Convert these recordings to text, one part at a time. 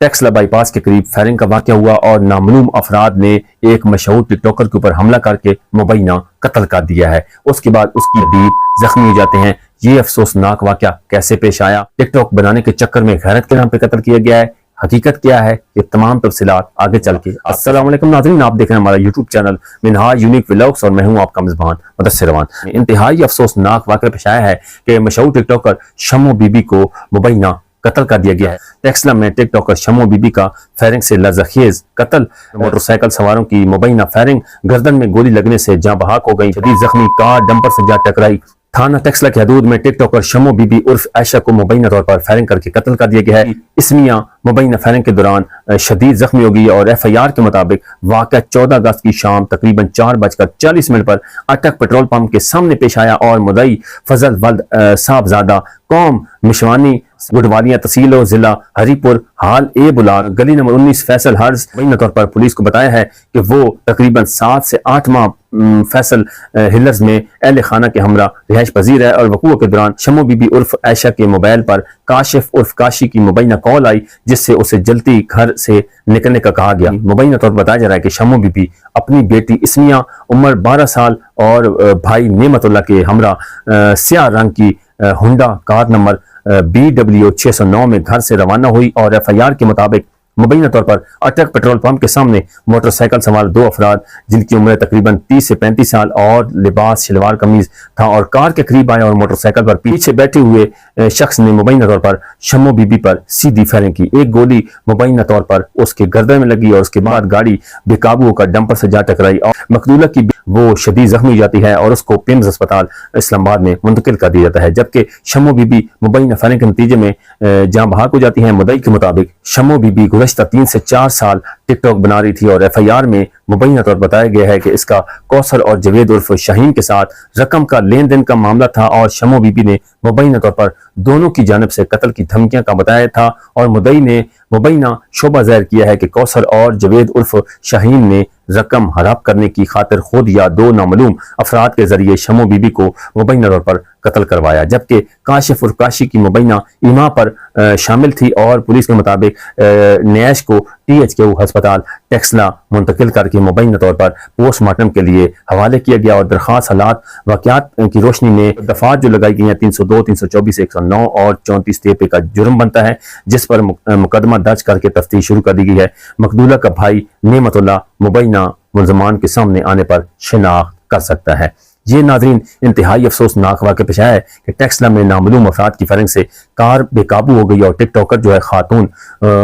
Taxila bypass के करीब firing का वाकया हुआ और नामालूम अफराद ने एक मशहूर टिकटॉकर के ऊपर हमला करके मुबैना कत्ल कर दिया है। उसके बाद उसकी शदीद जख्मी हो जाते हैं। ये अफसोसनाक वाकया कैसे पेश आया, टिकटॉक बनाने के चक्कर में गैरत के नाम पे कत्ल किया गया है, हकीकत क्या है, ये तमाम तफसीलात आगे चल के। अस्सलाम वालेकुम नाज़रीन, आप देख रहे हैं हमारा YouTube channel Minhaj unique vlogs और मैं हूं आपका मेज़बान मुदस्सिर रवान। इंतहाई अफसोसनाक वाकया पेश आया है कि मशहूर टिकटॉकर शम्मो बीबी को मुबैना कत्ल कर दिया गया है। टेक्सला में टिकटॉकर शम्मो बीबी का फायरिंग से लर्ज़खेज़ कत्ल। मोटरसाइकिल सवारों की मुबैना फायरिंग, गर्दन में गोली लगने से जाँ बहक हो गई, शदीद जख्मी, कार डंपर से जा टकराई। थाना टेक्सला की हदूद में टिकटॉकर शम्मो बीबी उर्फ आयशा को मुबैना तौर पर फायरिंग करके कत्ल कर दिया गया है। इसमिया मुबैना फायरिंग के दौरान शदीद जख्मी हो गई और FIR के मुताबिक वाक़या 14 अगस्त की शाम तकरीबन 4:40 पर अटक पेट्रोल पंप के सामने पेश आया और मुदई फजल वल्द साहबजादा कौम मिशवानी गुडवालिया तहसील जिला हरीपुर हाल ए बुलार गली नंबर 19 फैसल हर्ज मुबैना तौर पर पुलिस को बताया है कि वो तकरीबन 7 से 8 माह फैसल हिलर्स में अहल खाना के हमरा रिहाइश पजीर है और वकूअ के दौरान शम्मो बीबी उर्फ आयशा के मोबाइल पर काशिफ उर्फ काशी की मुबैना कॉल आई, जिससे उसे जल्दी घर से निकलने का कहा गया। मुबैना तौर पर बताया जा रहा है कि शम्मो बीबी अपनी बेटी इसमिया उम्र 12 साल और भाई नेमतुल्लाह के हमरा स्याह रंग की हुंडा कार नंबर BW 609 में घर से रवाना हुई और FIR के मुताबिक मुबैना तौर पर अटक पेट्रोल पंप के सामने मोटरसाइकिल सवार 2 अफराद जिनकी उम्र तकरीबन 30 से 35 साल और लिबास शलवार कमीज था और कार के करीब आए और मोटरसाइकिल पर पीछे बैठे हुए शख्स ने मुबैना तौर पर शम्मो बीबी पर सीधी फायरिंग की। एक गोली मुबैना तौर पर उसके गर्दन में लगी और उसके बाद गाड़ी बेकाबू होकर डंपर से जा टकराई और मकदूला की वो शदीद जख्मी हो जाती है और उसको पिम्स अस्पताल इस्लामाबाद में मुंतकिल कर दिया जाता है, जबकि शम्मो बीबी मुबैना फायरिंग के नतीजे में जहां बहाक हो जाती है। मुदई के मुताबिक शम्मो बीबी गुज़श्ता 3 से 4 साल टिकटॉक बना रही थी और FIR में मुबैना तौर पर बताया गया है कि इसका कौसर और जवेद उर्फ शाहीन के साथ रकम का लेन देन का मामला था और शम्मो बीबी ने मुबैना तौर पर दोनों की जानिब से कत्ल की धमकियां का बताया था और मुदई ने मुबैना शोबा जाहिर किया है कि कौसर और जवेद उर्फ शाहीन ने रकम हड़प करने की खातिर खुद या 2 नामालूम अफराद के जरिए शम्मो बीबी को मुबैना तौर पर कत्ल करवाया, जबकि काशिफ उर्फ काशी की मुबैना ईमा पर शामिल थी और पुलिस के मुताबिक न्याश को THQ अस्पताल टेक्सला मुंतकिल करके मुबैना तौर पर पोस्टमार्टम के लिए हवाले किया गया और दरखास्त हालात वाक़यात की रोशनी में दफात जो लगाई गई हैं 302, 324, 109 और 34 का जुर्म बनता है, जिस पर मुकदमा दर्ज करके तफ्तीश शुरू कर दी गई है। मकदूला का भाई नेमतुल्लाह मुबैना मुल्ज़मान के सामने आने पर शिनाख्त कर सकता है। ये नाज़रीन इंतहाई अफसोसनाक वाक़या पेश आया है कि टेक्सला में नामालूम अफराद की फायरिंग से कार बेकाबू हो गई और टिकटॉकर जो है खातून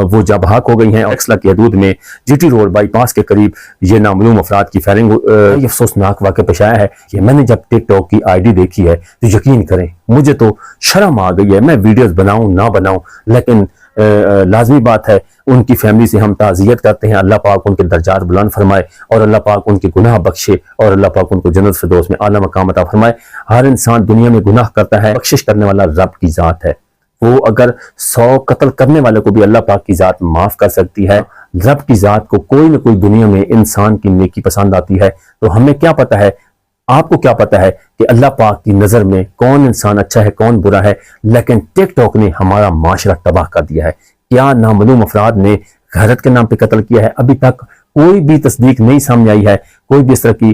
वो जबहाक हो गई हैं। टेक्सला की हदूद में GT रोड बाईपास के करीब ये नामालूम अफराद की फायरिंग अफसोसनाक वाक़या पेश आया है कि मैंने जब टिकटॉक की ID देखी है तो यकीन करें मुझे तो शर्म आ गई है। मैं वीडियोस बनाऊं ना बनाऊं, लेकिन लाजमी बात है उनकी फैमिली से हम ताज़ियत करते हैं। अल्लाह पाक उनके दर्जात बुलंद फरमाए और अल्लाह पाक उनके गुनाह बख्शे और अल्लाह पाक उनको जन्नत फिरदौस में आला मकाम अता फरमाए। हर इंसान दुनिया में गुनाह करता है, बख्शिश करने वाला रब की ज़ात है। वो अगर 100 कत्ल करने वाले को भी अल्लाह पाक की ज़ात माफ़ कर सकती है। रब की ज़ात को कोई ना कोई दुनिया में इंसान की नेकी पसंद आती है। तो हमें क्या पता है, आपको क्या पता है कि अल्लाह पाक की नज़र में कौन इंसान अच्छा है कौन बुरा है, लेकिन टिकटॉक ने हमारा माशरा तबाह कर दिया है। क्या नामालूम अफराद ने गैरत के नाम पे कत्ल किया है? अभी तक कोई भी तस्दीक नहीं सामने आई है, कोई भी इस तरह की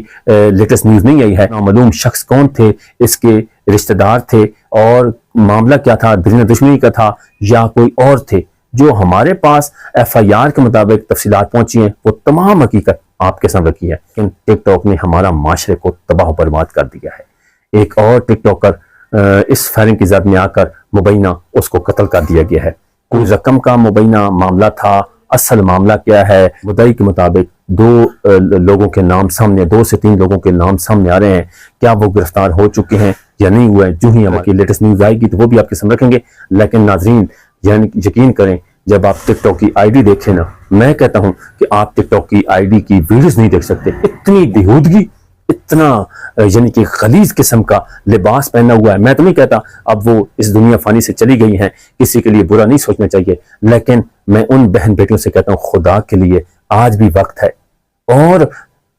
लेटेस्ट न्यूज़ नहीं आई है। नामालूम शख्स कौन थे, इसके रिश्तेदार थे और मामला क्या था, दीन दुश्मनी का था या कोई और थे? जो हमारे पास FIR के मुताबिक तफसीलात पहुंची हैं वो तमाम हकीकत आपके सामने रखी है, लेकिन टिकटॉक ने हमारा माशरे को तबाह बर्बाद कर दिया है। एक और टिकटॉकर इस फायरिंग की जद में आकर मुबैना उसको कत्ल कर दिया गया है। कोई रकम का मुबैना मामला था, असल मामला क्या है? मुदई के मुताबिक 2 लोगों के नाम सामने, 2 से 3 लोगों के नाम सामने आ रहे हैं। क्या वो गिरफ्तार हो चुके हैं या नहीं हुए? जो ही हमारी लेटेस्ट न्यूज़ आएगी तो वो भी आपके सामने रखेंगे। लेकिन नाजरीन यकीन करें, जब आप टिकटॉक की ID देखें ना, मैं कहता हूं कि आप टिकटॉक की ID की वीडियोस नहीं देख सकते। इतनी बेहूदगी, इतना यानी कि खलीज किस्म का लिबास पहना हुआ है। मैं तो नहीं कहता अब वो इस दुनिया फानी से चली गई हैं, किसी के लिए बुरा नहीं सोचना चाहिए, लेकिन मैं उन बहन बेटियों से कहता हूँ खुदा के लिए आज भी वक्त है और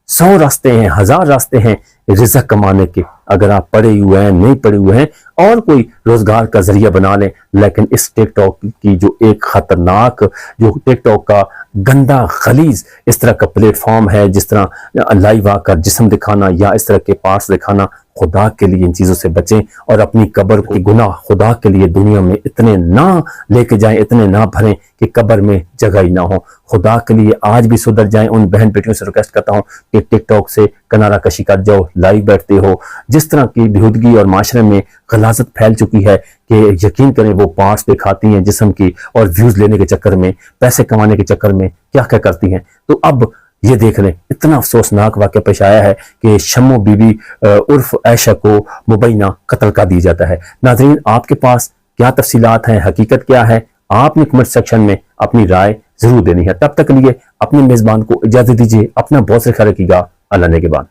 100 रास्ते हैं, 1000 रास्ते हैं رزق کمانے کے، اگر آپ پڑھے ہوئے ہیں نہیں پڑھے ہوئے ہیں اور کوئی روزگار کا ذریعہ بنا لیں، لیکن اس ٹک ٹاک کی جو ایک خطرناک، جو ٹک ٹاک کا گندا خلیز اس طرح کا پلیٹ فارم ہے، جس طرح لائیو آ کر جسم دکھانا یا اس طرح کے پارٹس دکھانا، خدا کے لیے ان چیزوں سے بچیں اور اپنی قبر کو گناہ خدا کے لیے دنیا میں اتنے نہ لے کے جائیں، اتنے نہ بھریں کہ قبر میں جگہ ہی نہ ہو۔ خدا کے لیے آج بھی سدھر جائیں۔ ان بہن بیٹیوں سے ریکویسٹ کرتا ہوں کہ ٹک ٹاک سے کنارہ کشی کر جاؤ، لائیو بیٹھتے ہو، جس طرح کی بےہودگی اور معاشرے میں غلاظت پھیل چکی ہے کہ یقین کریں وہ پارٹس دکھاتی ہیں جسم کی اور ویوز لینے کے چکر میں، پیسے کمانے کے چکر میں کیا کیا کرتی ہیں۔ تو اب یہ دیکھ لیں، اتنا افسوسناک واقعہ پیش آیا ہے کہ شمو بی بی عرف عائشہ کو مبینہ قتل کر دیا جاتا ہے۔ ناظرین، آپ کے پاس کیا تفصیلات ہیں، حقیقت کیا ہے؟ آپ نے کمنٹ سیکشن میں اپنی رائے ضرور دینی ہے۔ تب تک کے لیے اپنے میزبان کو اجازت دیجیے، اپنا بہت سے خیال رکھیے گا۔ اللہ نے کے بعد